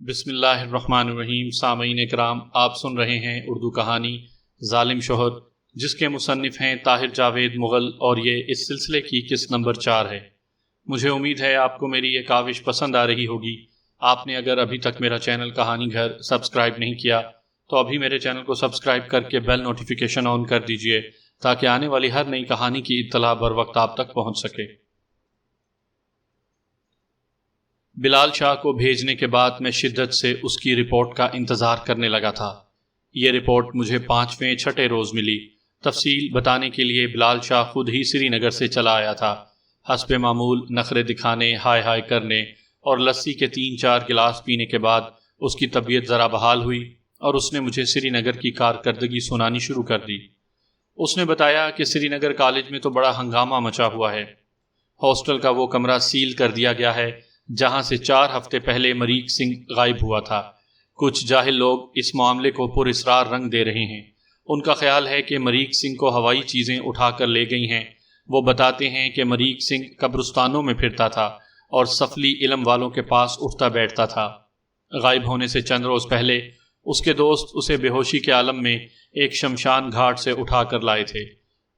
بسم اللہ الرحمن الرحیم۔ سامعین اکرام، آپ سن رہے ہیں اردو کہانی ظالم شوہر، جس کے مصنف ہیں طاہر جاوید مغل، اور یہ اس سلسلے کی قسط نمبر 4 ہے۔ مجھے امید ہے آپ کو میری یہ کاوش پسند آ رہی ہوگی۔ آپ نے اگر ابھی تک میرا چینل کہانی گھر سبسکرائب نہیں کیا تو ابھی میرے چینل کو سبسکرائب کر کے بیل نوٹیفیکیشن آن کر دیجئے تاکہ آنے والی ہر نئی کہانی کی اطلاع بر وقت آپ تک پہنچ سکے۔ بلال شاہ کو بھیجنے کے بعد میں شدت سے اس کی رپورٹ کا انتظار کرنے لگا تھا۔ یہ رپورٹ مجھے 5ویں چھٹے روز ملی۔ تفصیل بتانے کے لیے بلال شاہ خود ہی سری نگر سے چلا آیا تھا۔ حسب معمول نخرے دکھانے، ہائے ہائے کرنے اور لسی کے 3-4 گلاس پینے کے بعد اس کی طبیعت ذرا بحال ہوئی اور اس نے مجھے سری نگر کی کارکردگی سنانی شروع کر دی۔ اس نے بتایا کہ سری نگر کالج میں تو بڑا ہنگامہ مچا ہوا ہے۔ ہاسٹل کا وہ کمرہ سیل کر دیا گیا ہے جہاں سے 4 ہفتے پہلے مریک سنگھ غائب ہوا تھا۔ کچھ جاہل لوگ اس معاملے کو پر اسرار رنگ دے رہے ہیں۔ ان کا خیال ہے کہ مریک سنگھ کو ہوائی چیزیں اٹھا کر لے گئی ہیں۔ وہ بتاتے ہیں کہ مریک سنگھ قبرستانوں میں پھرتا تھا اور سفلی علم والوں کے پاس اٹھتا بیٹھتا تھا۔ غائب ہونے سے چند روز پہلے اس کے دوست اسے بے ہوشی کے عالم میں ایک شمشان گھاٹ سے اٹھا کر لائے تھے۔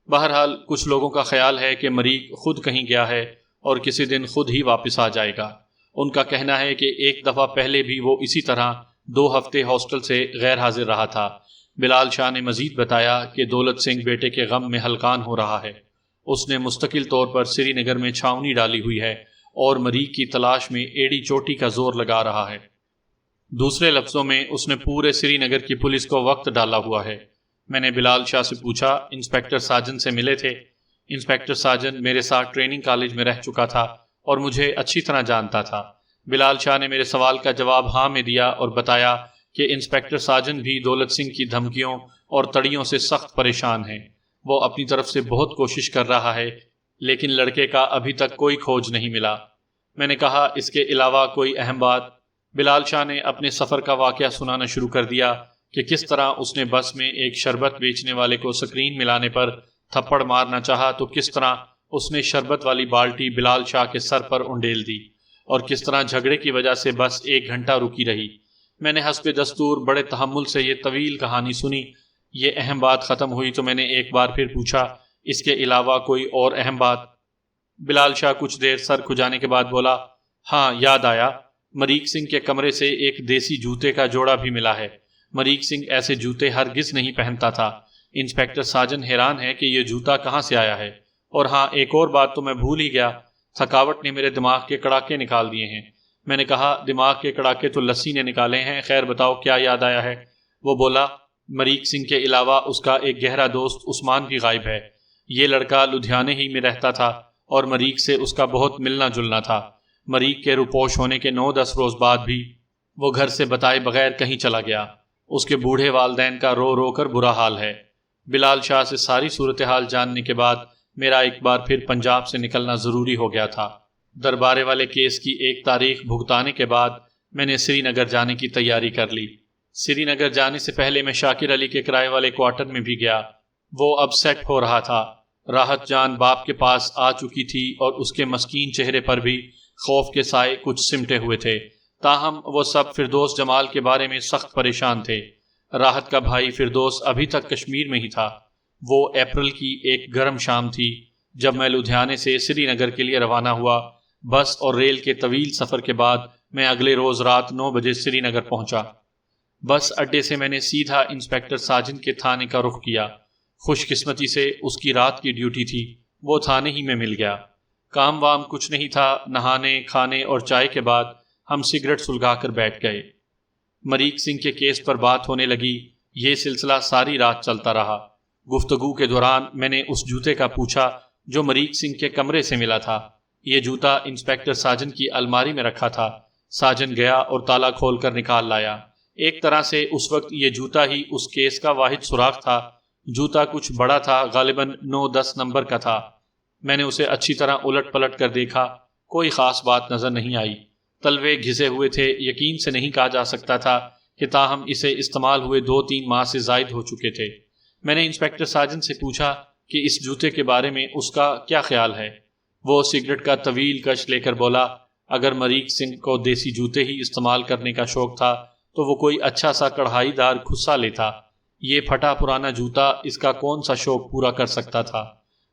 بہرحال کچھ لوگوں کا خیال ہے کہ مریک خود کہیں گیا ہے اور کسی دن خود ہی واپس آ جائے گا۔ ان کا کہنا ہے کہ ایک دفعہ پہلے بھی وہ اسی طرح 2 ہفتے ہاسٹل سے غیر حاضر رہا تھا۔ بلال شاہ نے مزید بتایا کہ دولت سنگھ بیٹے کے غم میں ہلکان ہو رہا ہے۔ اس نے مستقل طور پر سری نگر میں چھاؤنی ڈالی ہوئی ہے اور مریک کی تلاش میں ایڑی چوٹی کا زور لگا رہا ہے۔ دوسرے لفظوں میں اس نے پورے سری نگر کی پولیس کو وقت ڈالا ہوا ہے۔ میں نے بلال شاہ سے پوچھا، انسپیکٹر ساجن سے ملے تھے؟ انسپیکٹر ساجن میرے ساتھ ٹریننگ کالج میں رہ چکا تھا اور مجھے اچھی طرح جانتا تھا۔ بلال شاہ نے میرے سوال کا جواب ہاں میں دیا اور بتایا کہ انسپیکٹر ساجن بھی دولت سنگھ کی دھمکیوں اور تڑیوں سے سخت پریشان ہیں۔ وہ اپنی طرف سے بہت کوشش کر رہا ہے لیکن لڑکے کا ابھی تک کوئی کھوج نہیں ملا۔ میں نے کہا، اس کے علاوہ کوئی اہم بات؟ بلال شاہ نے اپنے سفر کا واقعہ سنانا شروع کر دیا کہ کس طرح اس نے بس میں ایک شربت بیچنے والے کو سکرین ملانے پر تھپڑ مارنا چاہا تو کس طرح اس نے شربت والی بالٹی بلال شاہ کے سر پر انڈیل دی اور کس طرح جھگڑے کی وجہ سے بس 1 گھنٹہ رکی رہی۔ میں نے حسب دستور بڑے تحمل سے یہ طویل کہانی سنی۔ یہ اہم بات ختم ہوئی تو میں نے ایک بار پھر پوچھا، اس کے علاوہ کوئی اور اہم بات؟ بلال شاہ کچھ دیر سر کھجانے کے بعد بولا، ہاں یاد آیا، مریک سنگھ کے کمرے سے ایک دیسی جوتے کا جوڑا بھی ملا ہے۔ مریک سنگھ ایسے جوتے ہرگز نہیں پہنتا تھا۔ انسپیکٹر ساجن حیران ہے کہ یہ جوتا کہاں سے آیا ہے۔ اور ہاں، ایک اور بات تو میں بھول ہی گیا، تھکاوٹ نے میرے دماغ کے کڑاکے نکال دیے ہیں۔ میں نے کہا، دماغ کے کڑاکے تو لسی نے نکالے ہیں، خیر بتاؤ کیا یاد آیا ہے؟ وہ بولا، مریک سنگھ کے علاوہ اس کا ایک گہرا دوست عثمان بھی غائب ہے۔ یہ لڑکا لدھیانے ہی میں رہتا تھا اور مریک سے اس کا بہت ملنا جلنا تھا۔ مریک کے روپوش ہونے کے 9-10 روز بعد بھی وہ گھر سے بتائے بغیر کہیں چلا گیا۔ اس کے بوڑھے والدین کا رو رو کر برا حال ہے۔ بلال شاہ سے ساری صورتحال جاننے کے بعد میرا ایک بار پھر پنجاب سے نکلنا ضروری ہو گیا تھا۔ دربارے والے کیس کی ایک تاریخ بھگتانے کے بعد میں نے سری نگر جانے کی تیاری کر لی۔ سری نگر جانے سے پہلے میں شاکر علی کے کرائے والے کوارٹر میں بھی گیا۔ وہ اب سیٹ ہو رہا تھا۔ راحت جان باپ کے پاس آ چکی تھی اور اس کے مسکین چہرے پر بھی خوف کے سائے کچھ سمٹے ہوئے تھے۔ تاہم وہ سب فردوس جمال کے بارے میں سخت پریشان تھے۔ راحت کا بھائی فردوس ابھی تک کشمیر میں ہی تھا۔ وہ اپریل کی ایک گرم شام تھی جب میں لدھیانے سے سری نگر کے لیے روانہ ہوا۔ بس اور ریل کے طویل سفر کے بعد میں اگلے روز رات 9 بجے سری نگر پہنچا۔ بس اڈے سے میں نے سیدھا انسپیکٹر ساجن کے تھانے کا رخ کیا۔ خوش قسمتی سے اس کی رات کی ڈیوٹی تھی، وہ تھانے ہی میں مل گیا۔ کام وام کچھ نہیں تھا۔ نہانے کھانے اور چائے کے بعد ہم سگریٹ سلگا کر بیٹھ گئے۔ مریک سنگھ کے کیس پر بات ہونے لگی۔ یہ سلسلہ ساری رات چلتا رہا۔ گفتگو کے دوران میں نے اس جوتے کا پوچھا جو مریک سنگھ کے کمرے سے ملا تھا۔ یہ جوتا انسپیکٹر ساجن کی الماری میں رکھا تھا۔ ساجن گیا اور تالا کھول کر نکال لایا۔ ایک طرح سے اس وقت یہ جوتا ہی اس کیس کا واحد سراغ تھا۔ جوتا کچھ بڑا تھا، غالباً 9-10 نمبر کا تھا۔ میں نے اسے اچھی طرح الٹ پلٹ کر دیکھا، کوئی خاص بات نظر نہیں آئی۔ تلوے گھسے ہوئے تھے، یقین سے نہیں کہا جا سکتا تھا کہ تاہم اسے استعمال ہوئے 2-3 ماہ سے زائد ہو چکے تھے۔ میں نے انسپیکٹر ساجن سے پوچھا کہ اس جوتے کے بارے میں اس کا کیا خیال ہے۔ وہ سگریٹ کا طویل کش لے کر بولا، اگر مریخ سنگھ کو دیسی جوتے ہی استعمال کرنے کا شوق تھا تو وہ کوئی اچھا سا کڑھائی دار کھسا لیتا۔ یہ پھٹا پرانا جوتا اس کا کون سا شوق پورا کر سکتا تھا؟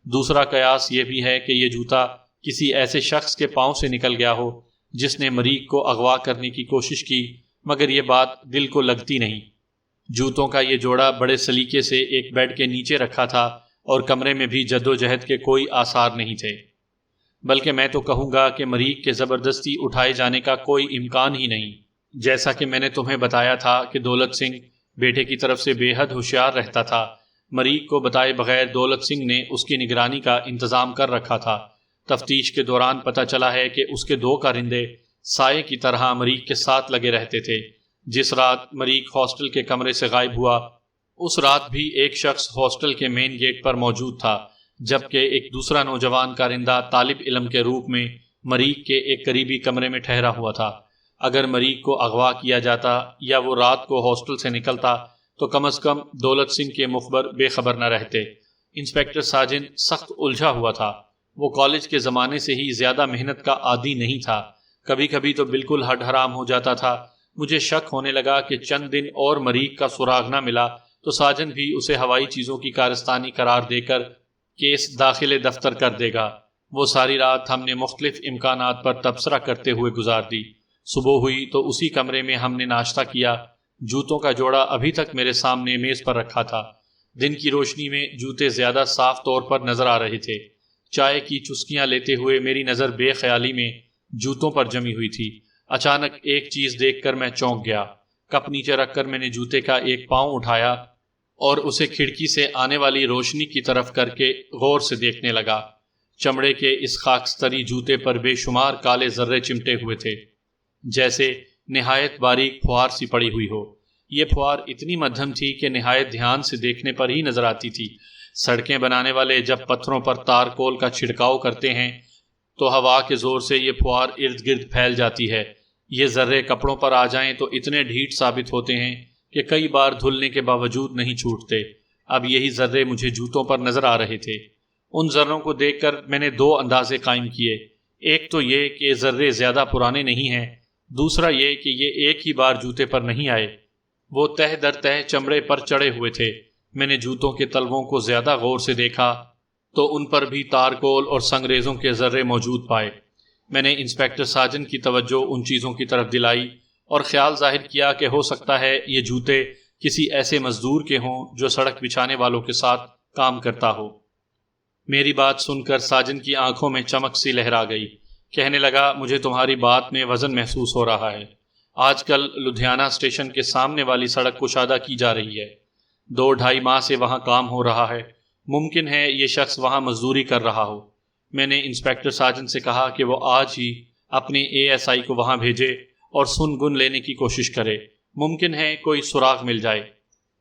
دوسرا قیاس یہ بھی ہے کہ یہ جوتا کسی ایسے شخص کے پاؤں سے نکل گیا ہو جس نے مریخ کو اغوا کرنے کی کوشش کی، مگر یہ بات دل کو لگتی نہیں۔ جوتوں کا یہ جوڑا بڑے سلیقے سے ایک بیڈ کے نیچے رکھا تھا اور کمرے میں بھی جدوجہد کے کوئی آثار نہیں تھے، بلکہ میں تو کہوں گا کہ مریخ کے زبردستی اٹھائے جانے کا کوئی امکان ہی نہیں۔ جیسا کہ میں نے تمہیں بتایا تھا کہ دولت سنگھ بیٹے کی طرف سے بے حد ہوشیار رہتا تھا، مریخ کو بتائے بغیر دولت سنگھ نے اس کی نگرانی کا انتظام کر رکھا تھا۔ تفتیش کے دوران پتہ چلا ہے کہ اس کے 2 کارندے سائے کی طرح مریخ کے ساتھ لگے رہتے تھے۔ جس رات مریخ ہاسٹل کے کمرے سے غائب ہوا، اس رات بھی ایک شخص ہاسٹل کے مین گیٹ پر موجود تھا، جبکہ ایک دوسرا نوجوان کارندہ طالب علم کے روپ میں مریخ کے ایک قریبی کمرے میں ٹھہرا ہوا تھا۔ اگر مریخ کو اغوا کیا جاتا یا وہ رات کو ہاسٹل سے نکلتا تو کم از کم دولت سنگھ کے مخبر بے خبر نہ رہتے۔ انسپکٹر ساجن سخت الجھا ہوا تھا۔ وہ کالج کے زمانے سے ہی زیادہ محنت کا عادی نہیں تھا، کبھی کبھی تو بالکل ہڈ حرام ہو جاتا تھا۔ مجھے شک ہونے لگا کہ چند دن اور مریخ کا سراغ نہ ملا تو ساجن بھی اسے ہوائی چیزوں کی کارستانی قرار دے کر کیس داخل دفتر کر دے گا۔ وہ ساری رات ہم نے مختلف امکانات پر تبصرہ کرتے ہوئے گزار دی۔ صبح ہوئی تو اسی کمرے میں ہم نے ناشتہ کیا۔ جوتوں کا جوڑا ابھی تک میرے سامنے میز پر رکھا تھا۔ دن کی روشنی میں جوتے زیادہ صاف طور پر نظر آ رہے تھے۔ چائے کی چسکیاں لیتے ہوئے میری نظر بے خیالی میں جوتوں پر جمی ہوئی تھی۔ اچانک ایک چیز دیکھ کر میں چونک گیا۔ کپ نیچے رکھ کر میں نے جوتے کا ایک پاؤں اٹھایا اور اسے کھڑکی سے آنے والی روشنی کی طرف کر کے غور سے دیکھنے لگا۔ چمڑے کے اس خاکستری جوتے پر بے شمار کالے ذرے چمٹے ہوئے تھے، جیسے نہایت باریک پھوار سی پڑی ہوئی ہو۔ یہ پھوار اتنی مدھم تھی کہ نہایت دھیان سے دیکھنے پر ہی نظر آتی تھی۔ سڑکیں بنانے والے جب پتھروں پر تارکول کا چھڑکاؤ کرتے ہیں تو ہوا کے زور سے یہ پھوار ارد گرد پھیل جاتی ہے۔ یہ ذرے کپڑوں پر آ جائیں تو اتنے ڈھیٹ ثابت ہوتے ہیں کہ کئی بار دھلنے کے باوجود نہیں چھوٹتے۔ اب یہی ذرے مجھے جوتوں پر نظر آ رہے تھے۔ ان ذروں کو دیکھ کر میں نے 2 اندازے قائم کیے۔ ایک تو یہ کہ ذرے زیادہ پرانے نہیں ہیں، دوسرا یہ کہ یہ ایک ہی بار جوتے پر نہیں آئے، وہ تہ در تہ چمڑے پر چڑھے ہوئے تھے۔ میں نے جوتوں کے تلووں کو زیادہ غور سے دیکھا تو ان پر بھی تارکول اور سنگریزوں کے ذرے موجود پائے۔ میں نے انسپکٹر ساجن کی توجہ ان چیزوں کی طرف دلائی اور خیال ظاہر کیا کہ ہو سکتا ہے یہ جوتے کسی ایسے مزدور کے ہوں جو سڑک بچھانے والوں کے ساتھ کام کرتا ہو۔ میری بات سن کر ساجن کی آنکھوں میں چمک سی لہرا گئی۔ کہنے لگا، مجھے تمہاری بات میں وزن محسوس ہو رہا ہے۔ آج کل لدھیانہ اسٹیشن کے سامنے والی سڑک کشادہ کی جا رہی ہے۔ 2-2.5 ماہ سے وہاں کام ہو رہا ہے۔ ممکن ہے یہ شخص وہاں مزدوری کر رہا ہو۔ میں نے انسپکٹر ساجن سے کہا کہ وہ آج ہی اپنے ASI کو وہاں بھیجے اور سن گن لینے کی کوشش کرے، ممکن ہے کوئی سراغ مل جائے۔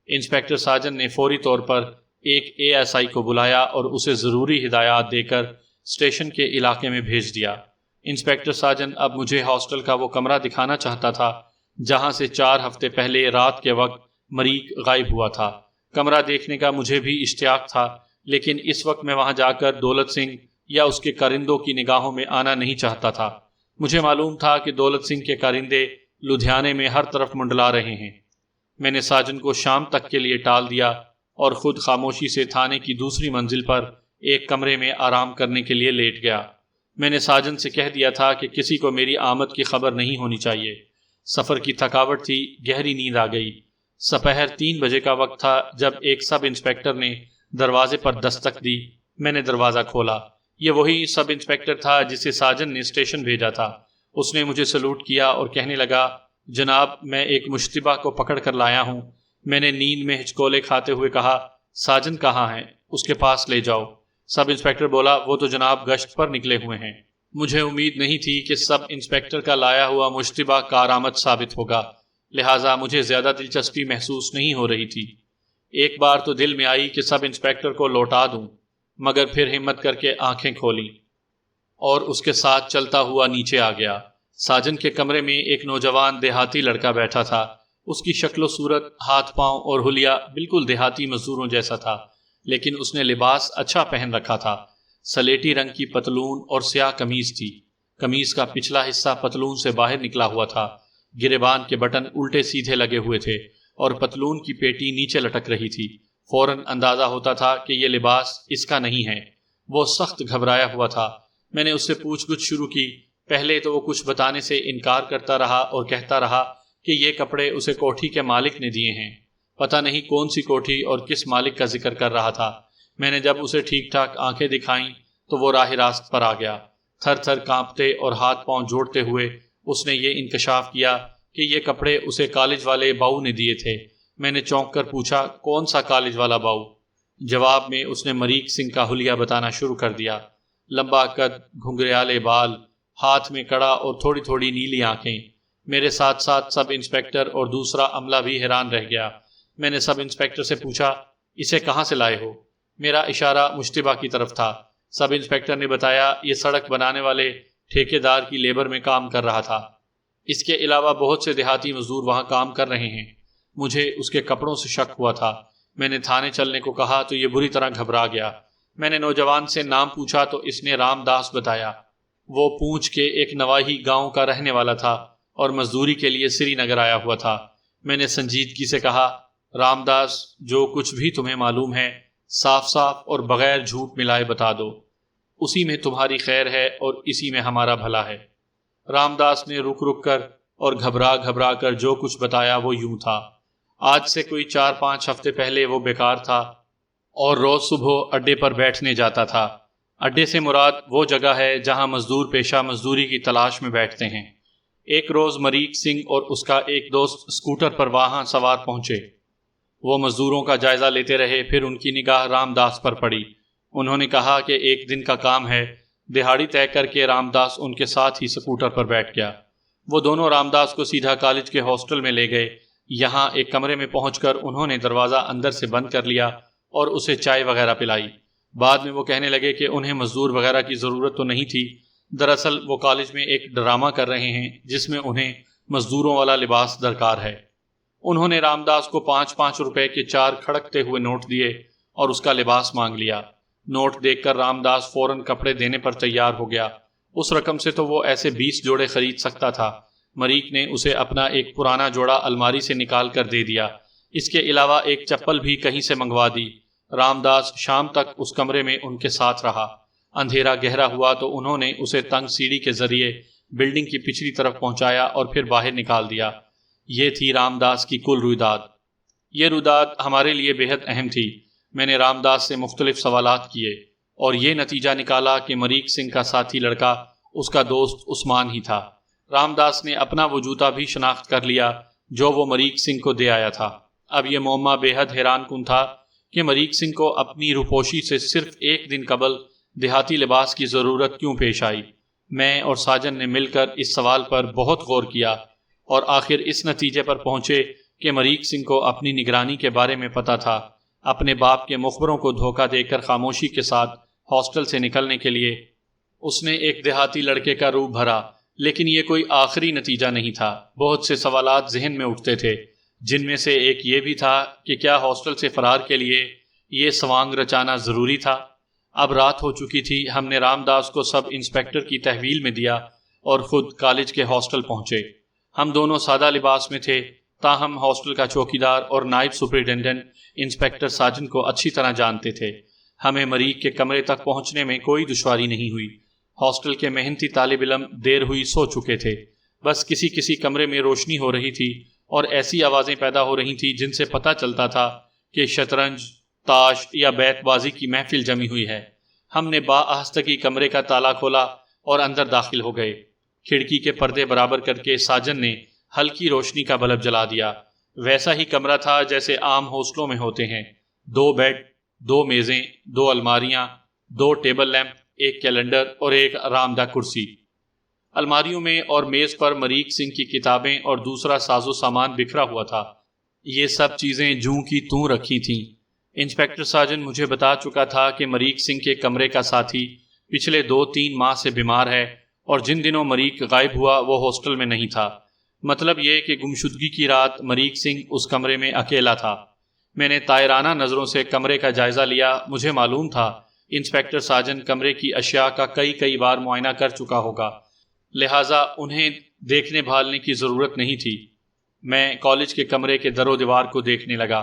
انسپکٹر ساجن نے فوری طور پر ایک ASI کو بلایا اور اسے ضروری ہدایات دے کر اسٹیشن کے علاقے میں بھیج دیا۔ انسپکٹر ساجن اب مجھے ہاسٹل کا وہ کمرہ دکھانا چاہتا تھا جہاں سے 4 ہفتے پہلے رات کے وقت مریخ غائب ہوا تھا۔ کمرہ دیکھنے کا مجھے بھی اشتیاق تھا، لیکن اس وقت میں وہاں جا کر دولت سنگھ یا اس کے کارندوں کی نگاہوں میں آنا نہیں چاہتا تھا۔ مجھے معلوم تھا کہ دولت سنگھ کے کارندے لدھیانے میں ہر طرف منڈلا رہے ہیں۔ میں نے ساجن کو شام تک کے لیے ٹال دیا اور خود خاموشی سے تھانے کی دوسری منزل پر ایک کمرے میں آرام کرنے کے لیے لیٹ گیا۔ میں نے ساجن سے کہہ دیا تھا کہ کسی کو میری آمد کی خبر نہیں ہونی چاہیے۔ سفر کی تھکاوٹ تھی، گہری نیند آ گئی۔ سپہر 3 بجے کا وقت تھا جب ایک سب انسپکٹر نے دروازے پر دستک دی۔ میں نے دروازہ کھولا۔ یہ وہی سب انسپکٹر تھا جسے ساجن نے اسٹیشن بھیجا تھا۔ اس نے مجھے سلوٹ کیا اور کہنے لگا، جناب، میں ایک مشتبہ کو پکڑ کر لایا ہوں۔ میں نے نیند میں ہچکولے کھاتے ہوئے کہا، ساجن کہاں ہے؟ اس کے پاس لے جاؤ۔ سب انسپکٹر بولا، وہ تو جناب گشت پر نکلے ہوئے ہیں۔ مجھے امید نہیں تھی کہ سب انسپکٹر کا لایا ہوا مشتبہ کارآمد ثابت ہوگا، لہٰذا مجھے زیادہ دلچسپی محسوس نہیں ہو رہی تھی۔ ایک بار تو دل میں آئی کہ سب انسپکٹر کو لوٹا دوں، مگر پھر ہمت کر کے آنکھیں کھولیں اور اس کے ساتھ چلتا ہوا نیچے آ گیا۔ ساجن کے کمرے میں ایک نوجوان دیہاتی لڑکا بیٹھا تھا۔ اس کی شکل و صورت، ہاتھ پاؤں اور حلیہ بالکل دیہاتی مزدوروں جیسا تھا، لیکن اس نے لباس اچھا پہن رکھا تھا۔ سلیٹی رنگ کی پتلون اور سیاہ قمیض تھی۔ قمیص کا پچھلا حصہ پتلون سے باہر نکلا ہوا تھا، گریبان کے بٹن الٹے سیدھے لگے ہوئے تھے اور پتلون کی پیٹی نیچے لٹک رہی تھی۔ فوراً اندازہ ہوتا تھا کہ یہ لباس اس کا نہیں ہے۔ وہ سخت گھبرایا ہوا تھا۔ میں نے اس سے پوچھ گچھ شروع کی۔ پہلے تو وہ کچھ بتانے سے انکار کرتا رہا اور کہتا رہا کہ یہ کپڑے اسے کوٹھی کے مالک نے دیے ہیں۔ پتہ نہیں کون سی کوٹھی اور کس مالک کا ذکر کر رہا تھا۔ میں نے جب اسے ٹھیک ٹھاک آنکھیں دکھائیں تو وہ راہ راست پر آ گیا۔ تھر تھر کانپتے اور ہاتھ پاؤں جوڑتے ہوئے اس نے یہ انکشاف کیا کہ یہ کپڑے اسے کالج والے باؤ نے دیے تھے۔ میں نے چونک کر پوچھا، کون سا کالج والا باؤ؟ جواب میں اس نے مریک سنگھ کا حلیہ بتانا شروع کر دیا۔ لمبا قد، گھنگریالے بال، ہاتھ میں کڑا اور تھوڑی تھوڑی نیلی آنکھیں۔ میرے ساتھ ساتھ سب انسپکٹر اور دوسرا عملہ بھی حیران رہ گیا۔ میں نے سب انسپکٹر سے پوچھا، اسے کہاں سے لائے ہو؟ میرا اشارہ مشتبہ کی طرف تھا۔ سب انسپکٹر نے بتایا، یہ سڑک بنانے والے ٹھیکیدار کی لیبر میں کام کر رہا تھا۔ اس کے علاوہ بہت سے دیہاتی مزدور وہاں کام کر رہے ہیں۔ مجھے اس کے کپڑوں سے شک ہوا تھا۔ میں نے تھانے چلنے کو کہا تو یہ بری طرح گھبرا گیا۔ میں نے نوجوان سے نام پوچھا تو اس نے رام داس بتایا۔ وہ پونچھ کے ایک نواحی گاؤں کا رہنے والا تھا اور مزدوری کے لیے سری نگر آیا ہوا تھا۔ میں نے سنجیدگی سے کہا، رام داس، جو کچھ بھی تمہیں معلوم ہے صاف صاف اور بغیر جھوٹ ملائے بتا دو۔ اسی میں تمہاری خیر ہے اور اسی میں ہمارا بھلا ہے۔ رام داس نے رک رک کر اور گھبرا گھبرا کر جو کچھ بتایا وہ یوں تھا۔ آج سے کوئی 4-5 ہفتے پہلے وہ بیکار تھا اور روز صبح اڈے پر بیٹھنے جاتا تھا۔ اڈے سے مراد وہ جگہ ہے جہاں مزدور پیشہ مزدوری کی تلاش میں بیٹھتے ہیں۔ ایک روز مریک سنگھ اور اس کا ایک دوست اسکوٹر پر وہاں سوار پہنچے۔ وہ مزدوروں کا جائزہ لیتے رہے، پھر ان کی نگاہ رام داس پر پڑی۔ انہوں نے کہا کہ ایک دن کا کام ہے۔ دہاڑی طے کر کے رام داس ان کے ساتھ ہی اسکوٹر پر بیٹھ گیا۔ وہ دونوں رام داس کو سیدھا کالج کے ہاسٹل میں لے گئے۔ یہاں ایک کمرے میں پہنچ کر انہوں نے دروازہ اندر سے بند کر لیا اور اسے چائے وغیرہ پلائی۔ بعد میں وہ کہنے لگے کہ انہیں مزدور وغیرہ کی ضرورت تو نہیں تھی، دراصل وہ کالج میں ایک ڈرامہ کر رہے ہیں جس میں انہیں مزدوروں والا لباس درکار ہے۔ انہوں نے رام داس کو 5-5 روپے کے 4 کھڑکتے ہوئے نوٹ دیے اور اس کا لباس مانگ لیا۔ نوٹ دیکھ کر رام داس فوراً کپڑے دینے پر تیار ہو گیا۔ اس رقم سے تو وہ ایسے 20 جوڑے خرید سکتا تھا۔ مریک نے اسے اپنا ایک پرانا جوڑا الماری سے نکال کر دے دیا۔ اس کے علاوہ ایک چپل بھی کہیں سے منگوا دی۔ رام داس شام تک اس کمرے میں ان کے ساتھ رہا۔ اندھیرا گہرا ہوا تو انہوں نے اسے تنگ سیڑھی کے ذریعے بلڈنگ کی پچھلی طرف پہنچایا اور پھر باہر نکال دیا۔ یہ تھی رام داس کی کل رویداد۔ یہ رویداد ہمارے لیے بے حد اہم تھی۔ میں نے رام داس سے مختلف سوالات کیے اور یہ نتیجہ نکالا کہ مریک سنگھ کا ساتھی لڑکا اس کا دوست عثمان ہی تھا۔ رام داس نے اپنا وہ جوتا بھی شناخت کر لیا جو وہ مریک سنگھ کو دے آیا تھا۔ اب یہ معمہ بے حد حیران کن تھا کہ مریک سنگھ کو اپنی روپوشی سے صرف ایک دن قبل دیہاتی لباس کی ضرورت کیوں پیش آئی۔ میں اور ساجن نے مل کر اس سوال پر بہت غور کیا اور آخر اس نتیجے پر پہنچے کہ مریک سنگھ کو اپنی نگرانی کے بارے میں پتہ تھا۔ اپنے باپ کے مخبروں کو دھوکہ دے کر خاموشی کے ساتھ ہاسٹل سے نکلنے کے لیے اس نے ایک دیہاتی لڑکے کا روپ بھرا، لیکن یہ کوئی آخری نتیجہ نہیں تھا۔ بہت سے سوالات ذہن میں اٹھتے تھے، جن میں سے ایک یہ بھی تھا کہ کیا ہاسٹل سے فرار کے لیے یہ سوانگ رچانا ضروری تھا؟ اب رات ہو چکی تھی۔ ہم نے رام داس کو سب انسپکٹر کی تحویل میں دیا اور خود کالج کے ہاسٹل پہنچے۔ ہم دونوں سادہ لباس میں تھے، تاہم ہاسٹل کا چوکیدار اور نائب سپرنٹینڈنٹ انسپکٹر ساجن کو اچھی طرح جانتے تھے۔ ہمیں مریک کے کمرے تک پہنچنے میں کوئی دشواری نہیں ہوئی۔ ہاسٹل کے محنتی طالب علم دیر ہوئی سو چکے تھے۔ بس کسی کسی کمرے میں روشنی ہو رہی تھی اور ایسی آوازیں پیدا ہو رہی تھیں جن سے پتہ چلتا تھا کہ شطرنج، تاش یا بیت بازی کی محفل جمی ہوئی ہے۔ ہم نے بآہستگی کمرے کا تالا کھولا اور اندر داخل ہو گئے۔ کھڑکی کے پردے برابر کر کے ساجن نے ہلکی روشنی کا بلب جلا دیا۔ ویسا ہی کمرہ تھا جیسے عام ہاسٹلوں میں ہوتے ہیں۔ 2 بیڈ، 2 میزیں، 2 الماریاں، 2 ٹیبل لیمپ، ایک کیلنڈر اور ایک آرام دہ کرسی۔ الماریوں میں اور میز پر مریک سنگھ کی کتابیں اور دوسرا ساز و سامان بکھرا ہوا تھا۔ یہ سب چیزیں جوں کی توں رکھی تھیں۔ انسپکٹر ساجن مجھے بتا چکا تھا کہ مریک سنگھ کے کمرے کا ساتھی پچھلے 2-3 ماہ سے بیمار ہے اور جن دنوں مریک غائب ہوا وہ ہاسٹل میں نہیں تھا۔ مطلب یہ کہ گمشدگی کی رات مریک سنگھ اس کمرے میں اکیلا تھا۔ میں نے طائرانہ نظروں سے کمرے کا جائزہ لیا۔ مجھے معلوم تھا انسپکٹر ساجن کمرے کی اشیاء کا کئی بار معائنہ کر چکا ہوگا، لہٰذا انہیں دیکھنے بھالنے کی ضرورت نہیں تھی۔ میں کالج کے کمرے کے در و دیوار کو دیکھنے لگا۔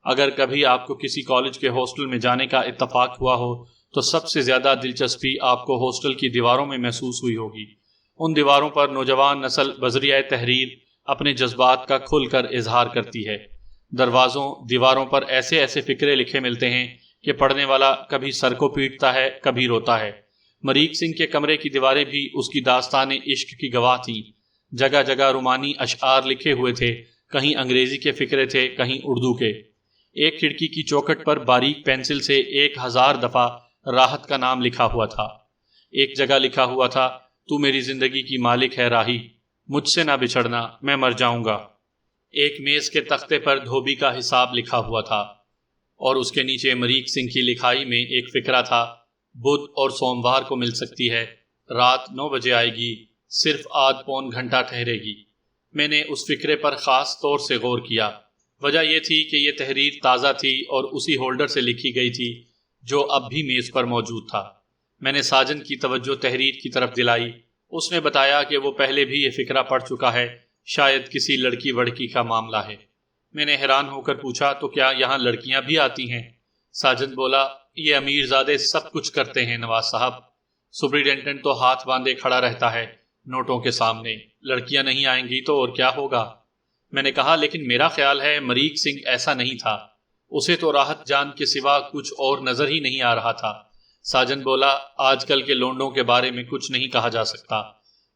اگر کبھی آپ کو کسی کالج کے ہاسٹل میں جانے کا اتفاق ہوا ہو تو سب سے زیادہ دلچسپی آپ کو ہاسٹل کی دیواروں میں محسوس ہوئی ہوگی۔ ان دیواروں پر نوجوان نسل بذریعہ تحریر اپنے جذبات کا کھل کر اظہار کرتی ہے۔ دروازوں، دیواروں پر ایسے ایسے فقرے لکھے ملتے ہیں کہ پڑھنے والا کبھی سر کو پیٹتا ہے، کبھی روتا ہے۔ مریخ سنگھ کے کمرے کی دیواریں بھی اس کی داستان عشق کی گواہ تھیں۔ جگہ جگہ رومانی اشعار لکھے ہوئے تھے، کہیں انگریزی کے فقرے تھے، کہیں اردو کے۔ ایک کھڑکی کی چوکھٹ پر باریک پینسل سے 1000 دفعہ راحت کا نام لکھا ہوا تھا۔ ایک جگہ لکھا ہوا تھا، تو میری زندگی کی مالک ہے راہی، مجھ سے نہ بچھڑنا، میں مر جاؤں گا۔ ایک میز کے تختے پر دھوبی کا حساب لکھا ہوا تھا اور اس کے نیچے مریخ سنگھ کی لکھائی میں ایک فقرہ تھا، بدھ اور سوموار کو مل سکتی ہے، رات 9 بجے آئے گی، صرف آدھ پون گھنٹہ ٹھہرے گی۔ میں نے اس فقرے پر خاص طور سے غور کیا۔ وجہ یہ تھی کہ یہ تحریر تازہ تھی اور اسی ہولڈر سے لکھی گئی تھی جو اب بھی میز پر موجود تھا۔ میں نے ساجن کی توجہ تحریر کی طرف دلائی۔ اس نے بتایا کہ وہ پہلے بھی یہ فقرہ پڑھ چکا ہے، شاید کسی لڑکی وڑکی کا معاملہ ہے۔ میں نے حیران ہو کر پوچھا، تو کیا یہاں لڑکیاں بھی آتی ہیں؟ ساجن بولا، یہ امیر زادے سب کچھ کرتے ہیں نواز صاحب۔ سپرنٹینڈنٹ تو ہاتھ باندھے کھڑا رہتا ہے نوٹوں کے سامنے، لڑکیاں نہیں آئیں گی تو اور کیا ہوگا؟ میں نے کہا، لیکن میرا خیال ہے مریخ سنگھ ایسا نہیں تھا، اسے تو راحت جان کے سوا کچھ اور نظر ہی نہیں آ رہا تھا۔ ساجن بولا، آج کل کے لونڈوں کے بارے میں کچھ نہیں کہا جا سکتا۔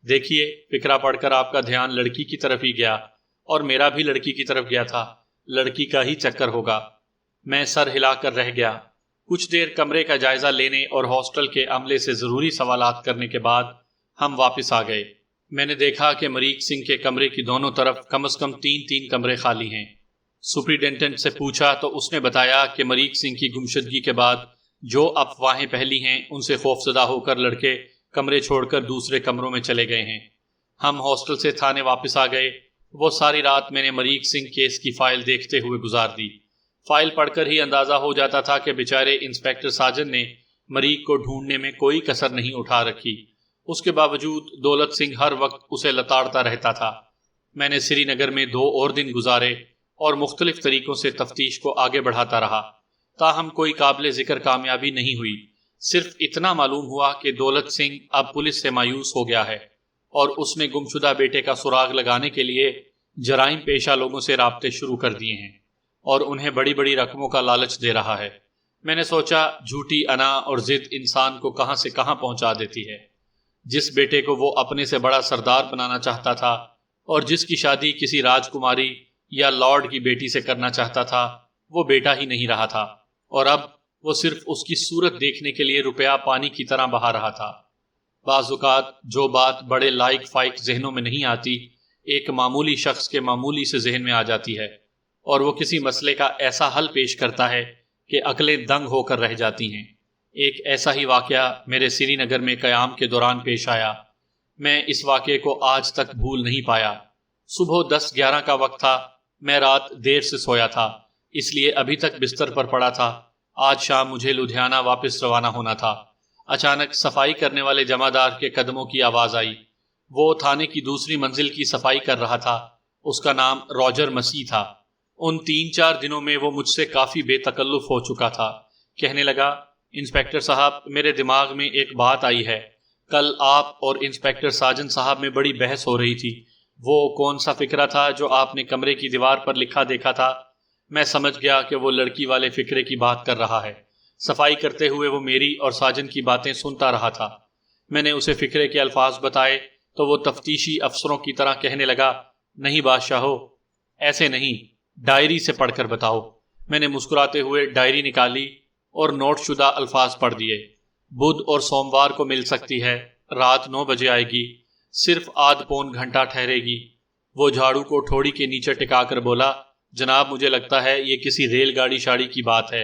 دیکھیے، فقرہ پڑھ کر آپ کا دھیان لڑکی کی طرف ہی گیا اور میرا بھی لڑکی کی طرف گیا تھا، لڑکی کا ہی چکر ہوگا۔ میں سر ہلا کر رہ گیا۔ کچھ دیر کمرے کا جائزہ لینے اور ہاسٹل کے عملے سے ضروری سوالات کرنے کے بعد ہم واپس آ گئے۔ میں نے دیکھا کہ مریخ سنگھ کے کمرے کی دونوں طرف کم از کم 3 کمرے خالی ہیں۔ سپرنٹینڈنٹ سے پوچھا تو اس نے بتایا کہ مریخ سنگھ کی گمشدگی کے بعد جو افواہیں پھیلی ہیں ان سے خوفزدہ ہو کر لڑکے کمرے چھوڑ کر دوسرے کمروں میں چلے گئے ہیں۔ ہم ہاسٹل سے تھانے واپس آ گئے۔ وہ ساری رات میں نے مریخ سنگھ کیس کی فائل دیکھتے ہوئے گزار دی۔ فائل پڑھ کر ہی اندازہ ہو جاتا تھا کہ بیچارے انسپیکٹر ساجن نے مریخ کو ڈھونڈنے میں کوئی کسر نہیں اٹھا رکھی۔ اس کے باوجود دولت سنگھ ہر وقت اسے لتاڑتا رہتا تھا۔ میں نے سری نگر میں 2 اور دن گزارے اور مختلف طریقوں سے تفتیش کو آگے بڑھاتا رہا، تاہم کوئی قابل ذکر کامیابی نہیں ہوئی۔ صرف اتنا معلوم ہوا کہ دولت سنگھ اب پولیس سے مایوس ہو گیا ہے اور اس نے گمشدہ بیٹے کا سراغ لگانے کے لیے جرائم پیشہ لوگوں سے رابطے شروع کر دیے ہیں اور انہیں بڑی بڑی رقموں کا لالچ دے رہا ہے۔ میں نے سوچا، جھوٹی انا اور ضد انسان کو کہاں سے کہاں پہنچا دیتی ہے۔ جس بیٹے کو وہ اپنے سے بڑا سردار بنانا چاہتا تھا اور جس کی شادی کسی راجکماری یا لارڈ کی بیٹی سے کرنا چاہتا تھا، وہ بیٹا ہی نہیں رہا تھا اور اب وہ صرف اس کی صورت دیکھنے کے لیے روپیہ پانی کی طرح بہا رہا تھا۔ بعض اوقات جو بات بڑے لائق فائق ذہنوں میں نہیں آتی، ایک معمولی شخص کے معمولی سے ذہن میں آ جاتی ہے اور وہ کسی مسئلے کا ایسا حل پیش کرتا ہے کہ عقلیں دنگ ہو کر رہ جاتی ہیں۔ ایک ایسا ہی واقعہ میرے سری نگر میں قیام کے دوران پیش آیا۔ میں اس واقعے کو آج تک بھول نہیں پایا۔ صبح 10-11 کا وقت تھا۔ میں رات دیر سے سویا تھا، اس لیے ابھی تک بستر پر پڑا تھا۔ آج شام مجھے لدھیانہ واپس روانہ ہونا تھا۔ اچانک صفائی کرنے والے جمعدار کے قدموں کی آواز آئی۔ وہ تھانے کی دوسری منزل کی صفائی کر رہا تھا۔ اس کا نام راجر مسیح تھا۔ ان 3-4 دنوں میں وہ مجھ سے کافی بے تکلف ہو چکا تھا۔ کہنے لگا، انسپیکٹر صاحب، میرے دماغ میں ایک بات آئی ہے۔ کل آپ اور انسپیکٹر ساجن صاحب میں بڑی بحث ہو رہی تھی۔ وہ کون سا فقرہ تھا جو آپ نے کمرے کی دیوار پر لکھا دیکھا تھا؟ میں سمجھ گیا کہ وہ لڑکی والے فقرے کی بات کر رہا ہے۔ صفائی کرتے ہوئے وہ میری اور ساجن کی باتیں سنتا رہا تھا۔ میں نے اسے فقرے کے الفاظ بتائے تو وہ تفتیشی افسروں کی طرح کہنے لگا، نہیں بادشاہو، ایسے نہیں، ڈائری سے پڑھ کر بتاؤ۔ میں نے مسکراتے ہوئے ڈائری نکالی اور نوٹ شدہ الفاظ پڑھ دیے۔ بدھ اور سوموار کو مل سکتی ہے، رات 9 بجے آئے گی، صرف آدھ پون گھنٹہ ٹھہرے گی۔ وہ جھاڑو کو ٹھوڑی کے نیچے ٹکا کر بولا، جناب مجھے لگتا ہے یہ کسی ریل گاڑی شاڑی کی بات ہے۔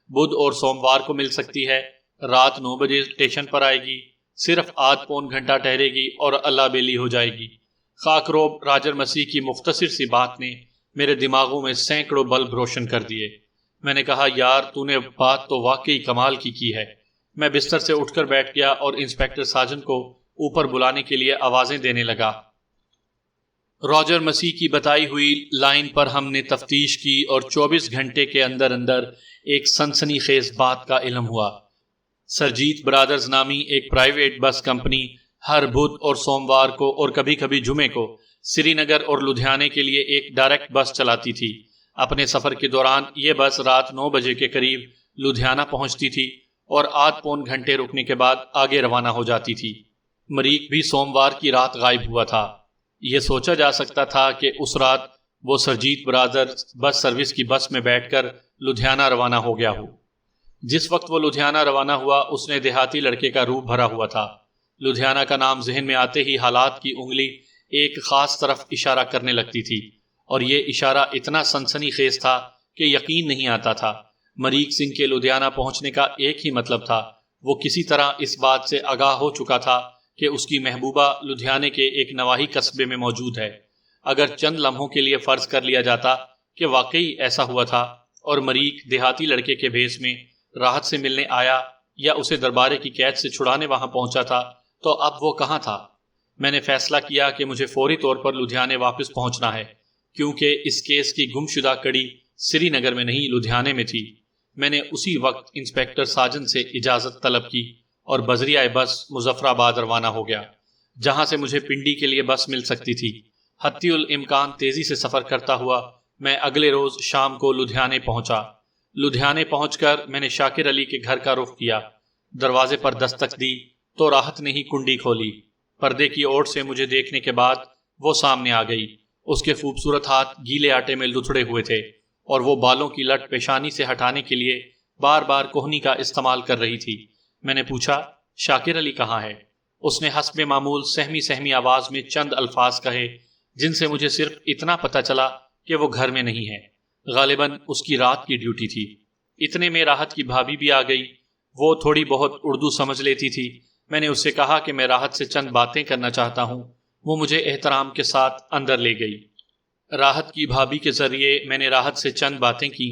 بدھ اور سوموار کو مل سکتی ہے، رات 9 بجے اسٹیشن پر آئے گی، صرف آدھ پون گھنٹہ ٹھہرے گی اور اللہ بیلی ہو جائے گی۔ خاک روب راجر مسیح کی مختصر سی بات نے میرے دماغوں میں سینکڑوں بلب روشن کر دیے۔ میں نے کہا، یار تو نے بات تو واقعی کمال کی ہے۔ میں بستر سے اٹھ کر بیٹھ گیا اور انسپیکٹر ساجن کو اوپر بلانے کے لیے آوازیں دینے لگا۔ راجر مسیح کی بتائی ہوئی لائن پر ہم نے تفتیش کی اور 24 گھنٹے کے اندر اندر ایک سنسنی خیز بات کا علم ہوا۔ سرجیت برادرز نامی ایک پرائیویٹ بس کمپنی ہر بدھ اور سوموار کو اور کبھی کبھی جمعے کو سری نگر اور لدھیانے کے لیے ایک ڈائریکٹ بس چلاتی تھی۔ اپنے سفر کے دوران یہ بس رات 9 بجے کے قریب لدھیانہ پہنچتی تھی اور آدھ پون گھنٹے رکنے کے بعد آگے روانہ ہو جاتی تھی۔ مریخ بھی سوموار کی رات غائب ہوا تھا۔ یہ سوچا جا سکتا تھا کہ اس رات وہ سرجیت برادرز بس سروس کی بس میں بیٹھ کر لدھیانہ روانہ ہو گیا ہو۔ جس وقت وہ لدھیانہ روانہ ہوا اس نے دیہاتی لڑکے کا روپ بھرا ہوا تھا۔ لدھیانہ کا نام ذہن میں آتے ہی حالات کی انگلی ایک خاص طرف اشارہ کرنے لگتی تھی، اور یہ اشارہ اتنا سنسنی خیز تھا کہ یقین نہیں آتا تھا۔ مریخ سنگھ کے لدھیانہ پہنچنے کا ایک ہی مطلب تھا، وہ کسی طرح اس بات سے آگاہ ہو چکا تھا کہ اس کی محبوبہ لدھیانے کے ایک نواحی قصبے میں موجود ہے۔ اگر چند لمحوں کے لیے فرض کر لیا جاتا کہ واقعی ایسا ہوا تھا اور مریخ دیہاتی لڑکے کے بھیس میں راحت سے ملنے آیا یا اسے دربارے کی قید سے چھڑانے وہاں پہنچا تھا، تو اب وہ کہاں تھا؟ میں نے فیصلہ کیا کہ مجھے فوری طور پر لدھیانے واپس پہنچنا ہے، کیونکہ اس کیس کی گمشدہ کڑی سری نگر میں نہیں لدھیانے میں تھی۔ میں نے اسی وقت انسپیکٹر ساجن سے اجازت طلب کی اور بذریعہ بس مظفر آباد روانہ ہو گیا، جہاں سے مجھے پنڈی کے لیے بس مل سکتی تھی۔ حتی الامکان تیزی سے سفر کرتا ہوا میں اگلے روز شام کو لدھیانے پہنچا۔ لدھیانے پہنچ کر میں نے شاکر علی کے گھر کا رخ کیا۔ دروازے پر دستک دی تو راحت نے ہی کنڈی کھولی۔ پردے کی اوٹ سے مجھے دیکھنے کے بعد وہ سامنے آ گئی۔ اس کے خوبصورت ہاتھ گیلے آٹے میں لتھڑے ہوئے تھے اور وہ بالوں کی لٹ پیشانی سے ہٹانے کے لیے بار بار کوہنی کا استعمال کر رہی تھی۔ میں نے پوچھا، شاکر علی کہاں ہے؟ اس نے حسب معمول سہمی سہمی آواز میں چند الفاظ کہے جن سے مجھے صرف اتنا پتہ چلا کہ وہ گھر میں نہیں ہے۔ غالباً اس کی رات کی ڈیوٹی تھی۔ اتنے میں راحت کی بھابھی بھی آ گئی۔ وہ تھوڑی بہت اردو سمجھ لیتی تھی۔ میں نے اس سے کہا کہ میں راحت سے چند باتیں کرنا چاہتا ہوں۔ وہ مجھے احترام کے ساتھ اندر لے گئی۔ راحت کی بھابھی کے ذریعے میں نے راحت سے چند باتیں کی۔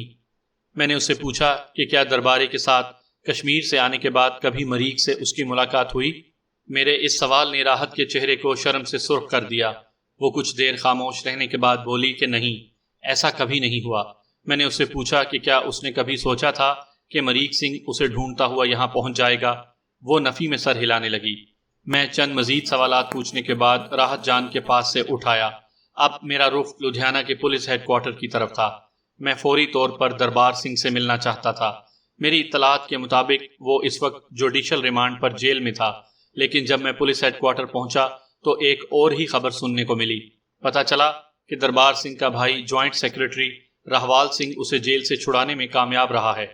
میں نے اس سے پوچھا کہ کیا دربارے کے ساتھ کشمیر سے آنے کے بعد کبھی مریخ سے اس کی ملاقات ہوئی؟ میرے اس سوال نے راحت کے چہرے کو شرم سے سرخ کر دیا۔ وہ کچھ دیر خاموش رہنے کے بعد بولی کہ نہیں، ایسا کبھی نہیں ہوا۔ میں نے اس سے پوچھا کہ کیا اس نے کبھی سوچا تھا کہ مریخ سنگھ اسے ڈھونڈتا ہوا یہاں پہنچ جائے گا؟ وہ نفی میں سر ہلانے لگی۔ میں چند مزید سوالات پوچھنے کے بعد راحت جان کے پاس سے اٹھایا۔ اب میرا رخ لدھیانہ کے پولیس ہیڈ کوارٹر کی طرف تھا۔ میں فوری طور پر دربار سنگھ سے ملنا چاہتا تھا۔ میری اطلاعات کے مطابق وہ اس وقت جوڈیشل ریمانڈ پر جیل میں تھا، لیکن جب میں پولیس ہیڈ کوارٹر پہنچا تو ایک اور ہی خبر سننے کو ملی۔ پتہ چلا کہ دربار سنگھ کا بھائی جوائنٹ سیکرٹری راہوال سنگھ اسے جیل سے چھڑانے میں کامیاب رہا ہے۔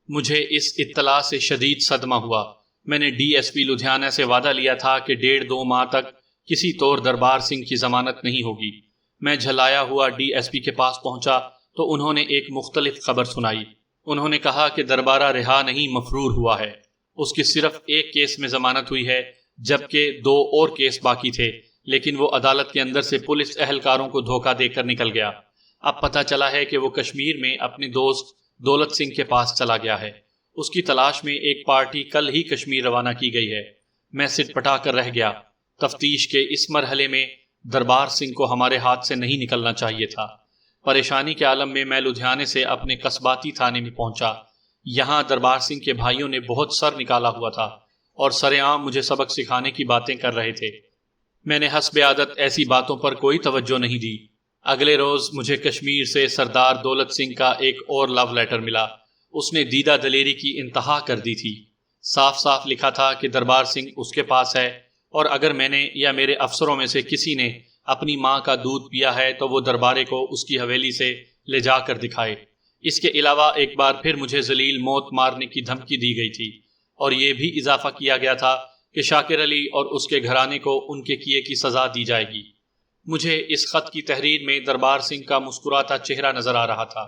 مجھے اس اطلاع سے شدید صدمہ ہوا۔ میں نے ڈی ایس پی لدھیانہ سے وعدہ لیا تھا کہ 1.5-2 ماہ تک کسی طور دربار سنگھ کی ضمانت نہیں ہوگی۔ میں جھلایا ہوا ڈی ایس پی کے پاس پہنچا تو انہوں نے ایک مختلف خبر سنائی۔ انہوں نے کہا کہ دربارہ رہا نہیں، مفرور ہوا ہے۔ اس کی صرف ایک کیس میں ضمانت ہوئی ہے، جبکہ 2 اور کیس باقی تھے، لیکن وہ عدالت کے اندر سے پولیس اہلکاروں کو دھوکہ دے کر نکل گیا۔ اب پتہ چلا ہے کہ وہ کشمیر میں اپنے دوست دولت سنگھ کے پاس چلا گیا ہے۔ اس کی تلاش میں ایک پارٹی کل ہی کشمیر روانہ کی گئی ہے۔ میں سٹ پٹا کر رہ گیا۔ تفتیش کے اس مرحلے میں دربار سنگھ کو ہمارے ہاتھ سے نہیں نکلنا چاہیے تھا۔ پریشانی کے عالم میں لدھیانے سے اپنے قصباتی تھانے میں پہنچا۔ یہاں دربار سنگھ کے بھائیوں نے بہت سر نکالا ہوا تھا اور سرعام مجھے سبق سکھانے کی باتیں کر رہے تھے۔ میں نے حسب عادت ایسی باتوں پر کوئی توجہ نہیں دی۔ اگلے روز مجھے کشمیر سے سردار دولت سنگھ کا ایک اور لو لیٹر ملا۔ اس نے دیدہ دلیری کی انتہا کر دی تھی۔ صاف صاف لکھا تھا کہ دربار سنگھ اس کے پاس ہے، اور اگر میں نے یا میرے افسروں میں سے کسی نے اپنی ماں کا دودھ پیا ہے تو وہ دربارے کو اس کی حویلی سے لے جا کر دکھائے۔ اس کے علاوہ ایک بار پھر مجھے ذلیل موت مارنے کی دھمکی دی گئی تھی، اور یہ بھی اضافہ کیا گیا تھا کہ شاکر علی اور اس کے گھرانے کو ان کے کیے کی سزا دی جائے گی۔ مجھے اس خط کی تحریر میں دربار سنگھ کا مسکراتا چہرہ نظر آ رہا تھا۔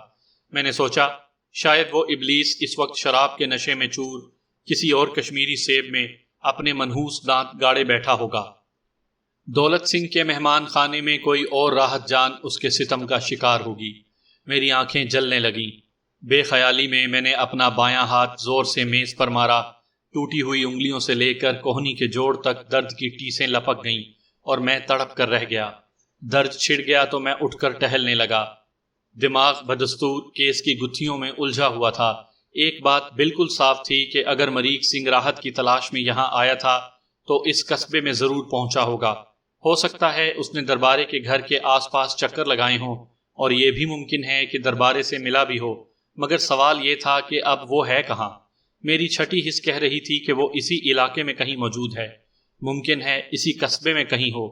میں نے سوچا شاید وہ ابلیس اس وقت شراب کے نشے میں چور کسی اور کشمیری سیب میں اپنے منحوس دانت گاڑے بیٹھا ہوگا۔ دولت سنگھ کے مہمان خانے میں کوئی اور راحت جان اس کے ستم کا شکار ہوگی۔ میری آنکھیں جلنے لگیں۔ بے خیالی میں نے اپنا بایاں ہاتھ زور سے میز پر مارا۔ ٹوٹی ہوئی انگلیوں سے لے کر کوہنی کے جوڑ تک درد کی ٹیسیں لپک گئیں اور میں تڑپ کر رہ گیا۔ درد چھڑ گیا تو میں اٹھ کر ٹہلنے لگا۔ دماغ بدستور کیس کی گتھیوں میں الجھا ہوا تھا۔ ایک بات بالکل صاف تھی کہ اگر مریک سنگھ راحت کی تلاش میں یہاں آیا تھا تو اس قصبے میں ضرور پہنچا ہوگا۔ ہو سکتا ہے اس نے دربارے کے گھر کے آس پاس چکر لگائے ہوں، اور یہ بھی ممکن ہے کہ دربارے سے ملا بھی ہو، مگر سوال یہ تھا کہ اب وہ ہے کہاں؟ میری چھٹی حس کہہ رہی تھی کہ وہ اسی علاقے میں کہیں موجود ہے، ممکن ہے اسی قصبے میں کہیں ہو۔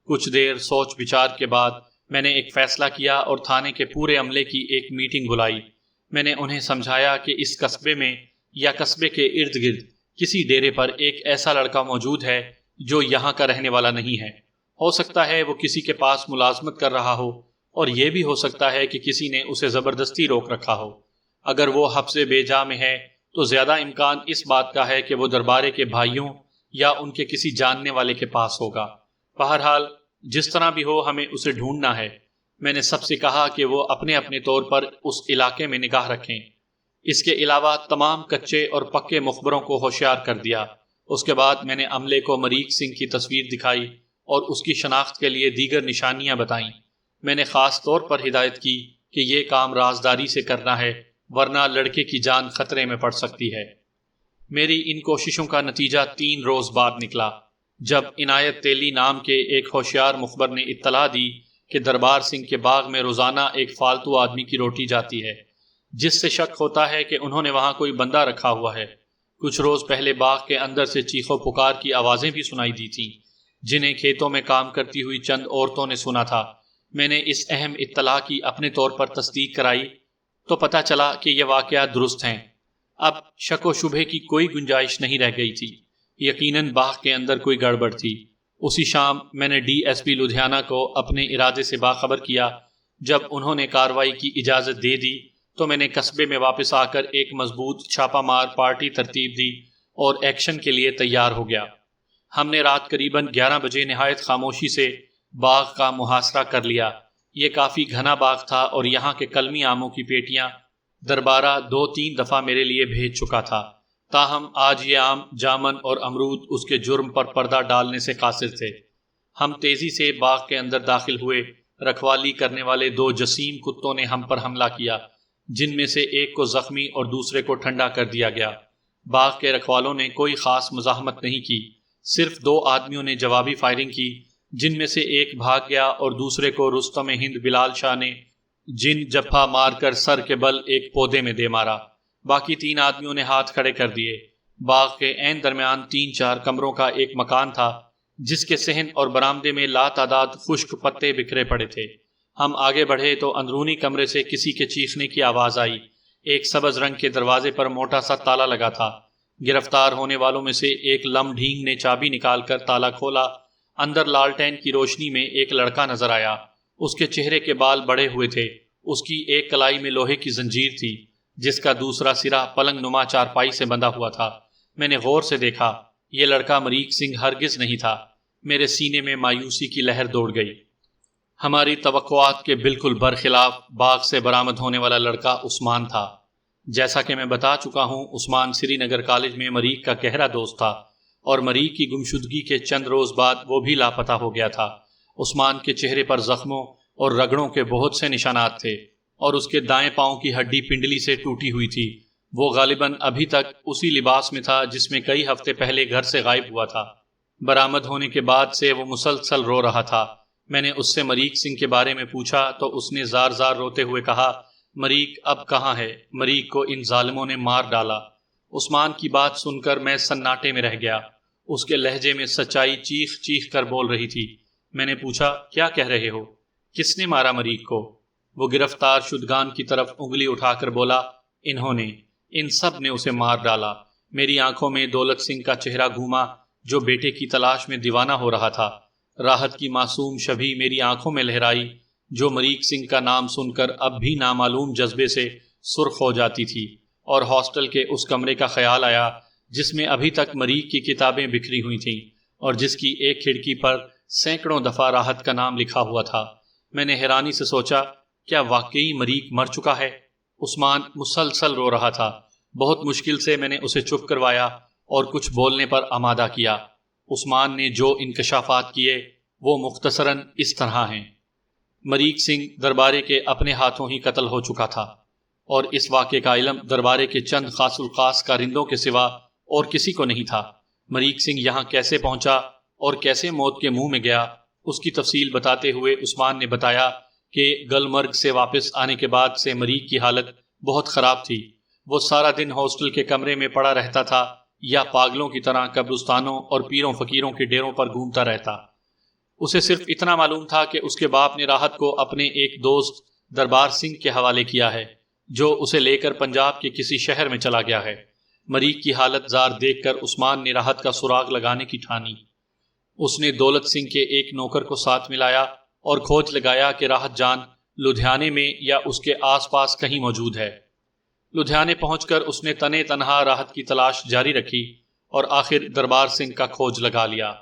کچھ دیر سوچ بچار کے بعد میں نے ایک فیصلہ کیا اور تھانے کے پورے عملے کی ایک میٹنگ بلائی۔ میں نے انہیں سمجھایا کہ اس قصبے میں یا قصبے کے ارد گرد کسی ڈیرے پر ایک ایسا لڑکا موجود ہے جو یہاں کا رہنے والا نہیں ہے۔ ہو سکتا ہے وہ کسی کے پاس ملازمت کر رہا ہو، اور یہ بھی ہو سکتا ہے کہ کسی نے اسے زبردستی روک رکھا ہو۔ اگر وہ حبس بے جا میں ہے تو زیادہ امکان اس بات کا ہے کہ وہ دربارے کے بھائیوں یا ان کے کسی جاننے والے کے پاس ہوگا۔ بہرحال جس طرح بھی ہو ہمیں اسے ڈھونڈنا ہے۔ میں نے سب سے کہا کہ وہ اپنے اپنے طور پر اس علاقے میں نگاہ رکھیں۔ اس کے علاوہ تمام کچے اور پکے مخبروں کو ہوشیار کر دیا۔ اس کے بعد میں نے عملے کو مریک سنگھ کی تصویر دکھائی اور اس کی شناخت کے لیے دیگر نشانیاں بتائیں۔ میں نے خاص طور پر ہدایت کی کہ یہ کام رازداری سے کرنا ہے، ورنہ لڑکے کی جان خطرے میں پڑ سکتی ہے۔ میری ان کوششوں کا نتیجہ 3 روز بعد نکلا، جب عنایت تیلی نام کے ایک ہوشیار مخبر نے اطلاع دی کہ دربار سنگھ کے باغ میں روزانہ ایک فالتو آدمی کی روٹی جاتی ہے، جس سے شک ہوتا ہے کہ انہوں نے وہاں کوئی بندہ رکھا ہوا ہے۔ کچھ روز پہلے باغ کے اندر سے چیخ و پکار کی آوازیں بھی سنائی دی تھیں، جنہیں کھیتوں میں کام کرتی ہوئی چند عورتوں نے سنا تھا۔ میں نے اس اہم اطلاع کی اپنے طور پر تصدیق کرائی تو پتہ چلا کہ یہ واقعات درست ہیں۔ اب شک و شبہ کی کوئی گنجائش نہیں رہ گئی تھی۔ یقیناً باغ کے اندر کوئی گڑبڑ تھی۔ اسی شام میں نے ڈی ایس پی لدھیانہ کو اپنے ارادے سے باخبر کیا۔ جب انہوں نے کارروائی کی اجازت دے دی تو میں نے قصبے میں واپس آ کر ایک مضبوط چھاپہ مار پارٹی ترتیب دی اور ایکشن کے لیے تیار ہو گیا۔ ہم نے رات قریباً 11 بجے نہایت خاموشی سے باغ کا محاصرہ کر لیا۔ یہ کافی گھنا باغ تھا اور یہاں کے کلمی آموں کی پیٹیاں دربارہ 2-3 دفعہ میرے لیے بھیج چکا تھا، تاہم آج یہ آم، جامن اور امرود اس کے جرم پر پردہ ڈالنے سے قاصر تھے۔ ہم تیزی سے باغ کے اندر داخل ہوئے۔ رکھوالی کرنے والے 2 جسیم کتوں نے ہم پر حملہ کیا، جن میں سے ایک کو زخمی اور دوسرے کو ٹھنڈا کر دیا گیا۔ باغ کے رکھوالوں نے کوئی خاص مزاحمت نہیں کی، صرف 2 آدمیوں نے جوابی فائرنگ کی، جن میں سے ایک بھاگ گیا اور دوسرے کو رستم ہند بلال شاہ نے جن جپھا مار کر سر کے بل ایک پودے میں دے مارا۔ باقی 3 آدمیوں نے ہاتھ کھڑے کر دیے۔ باغ کے عین درمیان 3-4 کمروں کا ایک مکان تھا، جس کے صحن اور برآمدے میں لاتعداد خشک پتے بکھرے پڑے تھے۔ ہم آگے بڑھے تو اندرونی کمرے سے کسی کے چیخنے کی آواز آئی۔ ایک سبز رنگ کے دروازے پر موٹا سا تالا لگا تھا۔ گرفتار ہونے والوں میں سے ایک لم ڈھینگ نے چابی نکال کر تالا کھولا۔ اندر لالٹین کی روشنی میں ایک لڑکا نظر آیا۔ اس کے چہرے کے بال بڑے ہوئے تھے۔ اس کی ایک کلائی میں لوہے کی زنجیر تھی، جس کا دوسرا سرا پلنگ نما چارپائی سے بندھا ہوا تھا۔ میں نے غور سے دیکھا، یہ لڑکا مریک سنگھ ہرگز نہیں تھا۔ میرے سینے میں مایوسی کی لہر دوڑ گئی۔ ہماری توقعات کے بالکل برخلاف باغ سے برآمد ہونے والا لڑکا عثمان تھا۔ جیسا کہ میں بتا چکا ہوں، عثمان سری نگر کالج میں مریک کا گہرا دوست تھا، اور مریک کی گمشدگی کے چند روز بعد وہ بھی لاپتہ ہو گیا تھا۔ عثمان کے چہرے پر زخموں اور رگڑوں کے بہت سے نشانات تھے، اور اس کے دائیں پاؤں کی ہڈی پنڈلی سے ٹوٹی ہوئی تھی۔ وہ غالباً ابھی تک اسی لباس میں تھا جس میں کئی ہفتے پہلے گھر سے غائب ہوا تھا۔ برآمد ہونے کے بعد سے وہ مسلسل رو رہا تھا۔ میں نے اس سے مریک سنگھ کے بارے میں پوچھا تو اس نے زار زار روتے ہوئے کہا، مریک اب کہاں ہے؟ مریک کو ان ظالموں نے مار ڈالا۔ عثمان کی بات سن کر میں سناٹے میں رہ گیا۔ اس کے لہجے میں سچائی چیخ چیخ کر بول رہی تھی۔ میں نے پوچھا، کیا کہہ رہے ہو؟ کس نے مارا مریک کو؟ وہ گرفتار شدگان کی طرف انگلی اٹھا کر بولا، انہوں نے، ان سب نے اسے مار ڈالا۔ میری آنکھوں میں دولت سنگھ کا چہرہ گھوما، جو بیٹے کی تلاش میں دیوانہ ہو رہا تھا۔ راحت کی معصوم شبح میری آنکھوں میں لہرائی، جو مریک سنگھ کا نام سن کر اب بھی نامعلوم جذبے سے سرخ ہو جاتی تھی، اور ہاسٹل کے اس کمرے کا خیال آیا جس میں ابھی تک مریک کی کتابیں بکھری ہوئی تھیں، اور جس کی ایک کھڑکی پر سینکڑوں دفعہ راحت کا نام لکھا ہوا تھا۔ میں نے حیرانی سے سوچا، کیا واقعی مریک مر چکا ہے؟ عثمان مسلسل رو رہا تھا۔ بہت مشکل سے میں نے اسے چپ کروایا اور کچھ بولنے پر آمادہ کیا۔ عثمان نے جو انکشافات کیے وہ مختصراً اس طرح ہیں۔ مریک سنگھ دربارے کے اپنے ہاتھوں ہی قتل ہو چکا تھا، اور اس واقعے کا علم دربارے کے چند خاص الخاص کارندوں کے سوا اور کسی کو نہیں تھا۔ مریک سنگھ یہاں کیسے پہنچا اور کیسے موت کے منہ میں گیا، اس کی تفصیل بتاتے ہوئے عثمان نے بتایا کہ گلمرگ سے واپس آنے کے بعد سے مریک کی حالت بہت خراب تھی۔ وہ سارا دن ہاسٹل کے کمرے میں پڑا رہتا تھا یا پاگلوں کی طرح قبرستانوں اور پیروں فقیروں کے ڈیروں پر گھومتا رہتا۔ اسے صرف اتنا معلوم تھا کہ اس کے باپ نے راحت کو اپنے ایک دوست دربار سنگھ کے حوالے کیا ہے، جو اسے لے کر پنجاب کے کسی شہر میں چلا گیا ہے۔ مریک کی حالت زار دیکھ کر عثمان نے راحت کا سراغ لگانے کی ٹھانی۔ اس نے دولت سنگھ کے ایک نوکر کو ساتھ ملایا اور کھوج لگایا کہ راحت جان لدھیانے میں یا اس کے آس پاس کہیں موجود ہے۔ لدھیانے پہنچ کر اس نے تنے تنہا راحت کی تلاش جاری رکھی اور آخر دربار سنگھ کا کھوج لگا لیا۔